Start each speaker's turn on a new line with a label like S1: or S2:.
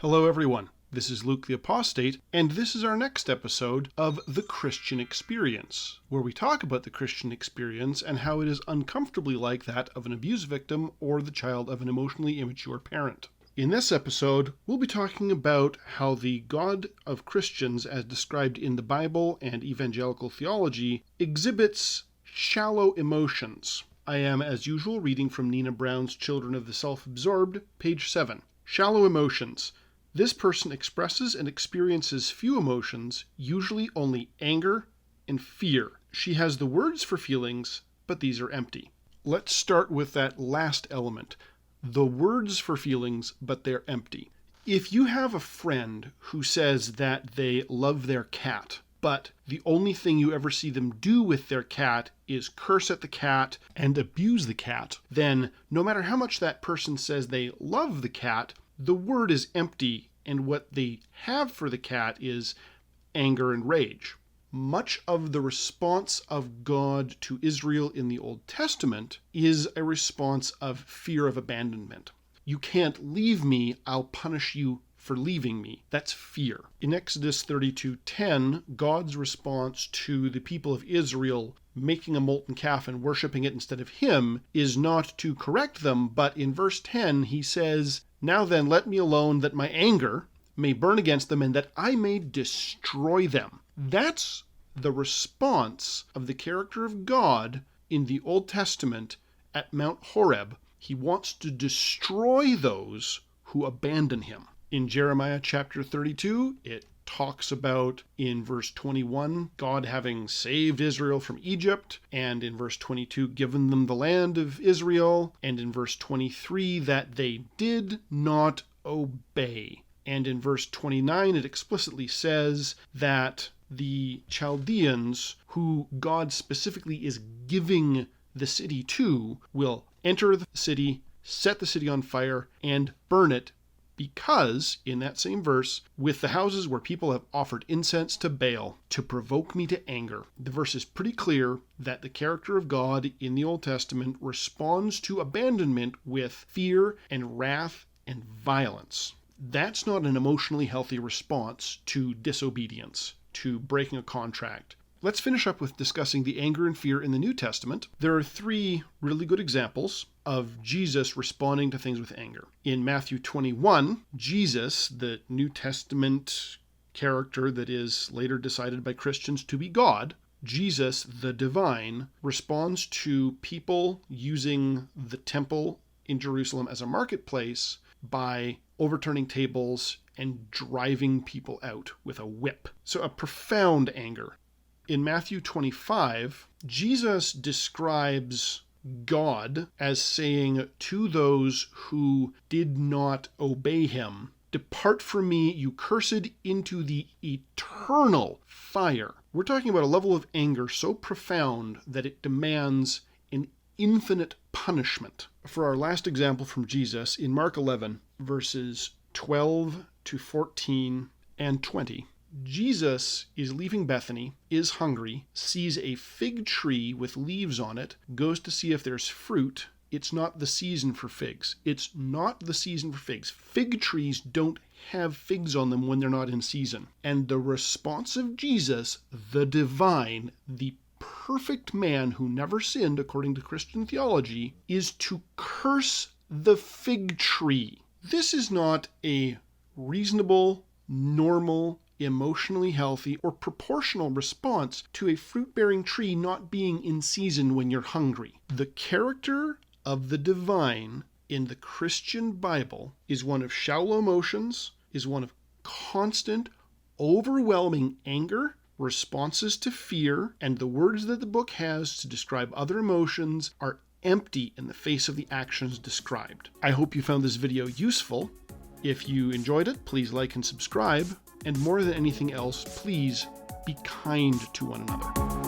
S1: Hello everyone, this is Luke the Apostate, and this is our next episode of The Christian Experience, where we talk about the Christian experience and how it is uncomfortably like that of an abuse victim or the child of an emotionally immature parent. In this episode, we'll be talking about how the God of Christians, as described in the Bible and evangelical theology, exhibits shallow emotions. I am, as usual, reading from Nina Brown's Children of the Self-Absorbed, page 7. Shallow emotions. This person expresses and experiences few emotions, usually only anger and fear. She has the words for feelings, but these are empty. Let's start with that last element. The words for feelings, but they're empty. If you have a friend who says that they love their cat, but the only thing you ever see them do with their cat is curse at the cat and abuse the cat, then no matter how much that person says they love the cat, the word is empty, and what they have for the cat is anger and rage. Much of the response of God to Israel in the Old Testament is a response of fear of abandonment. You can't leave me, I'll punish you for leaving me. That's fear. In Exodus 32:10, God's response to the people of Israel making a molten calf and worshiping it instead of him is not to correct them, but in verse 10 he says, "Now then, let me alone, that my anger may burn against them and that I may destroy them." That's the response of the character of God in the Old Testament at Mount Horeb. He wants to destroy those who abandon him. In Jeremiah chapter 32, it talks about, in verse 21, God having saved Israel from Egypt, and in verse 22, given them the land of Israel, and in verse 23, that they did not obey. And in verse 29, it explicitly says that the Chaldeans, who God specifically is giving the city to, will enter the city, set the city on fire, and burn it, because, in that same verse, with the houses where people have offered incense to Baal to provoke me to anger. The verse is pretty clear that the character of God in the Old Testament responds to abandonment with fear and wrath and violence. That's not an emotionally healthy response to disobedience, to breaking a contract. Let's finish up with discussing the anger and fear in the New Testament. There are three really good examples of Jesus responding to things with anger. In Matthew 21, Jesus, the New Testament character that is later decided by Christians to be God, Jesus, the divine, responds to people using the temple in Jerusalem as a marketplace by overturning tables and driving people out with a whip. So a profound anger. In Matthew 25, Jesus describes God as saying to those who did not obey him, "Depart from me, you cursed, into the eternal fire." We're talking about a level of anger so profound that it demands an infinite punishment. For our last example from Jesus, in Mark 11, verses 12 to 14 and 20, Jesus is leaving Bethany, is hungry, sees a fig tree with leaves on it, goes to see if there's fruit. It's not the season for figs. It's not the season for figs. Fig trees don't have figs on them when they're not in season. And the response of Jesus, the divine, the perfect man who never sinned according to Christian theology, is to curse the fig tree. This is not a reasonable, normal, emotionally healthy, or proportional response to a fruit-bearing tree not being in season when you're hungry. The character of the divine in the Christian Bible is one of shallow emotions, is one of constant, overwhelming anger, responses to fear, and the words that the book has to describe other emotions are empty in the face of the actions described. I hope you found this video useful. If you enjoyed it, please like and subscribe. And more than anything else, please be kind to one another.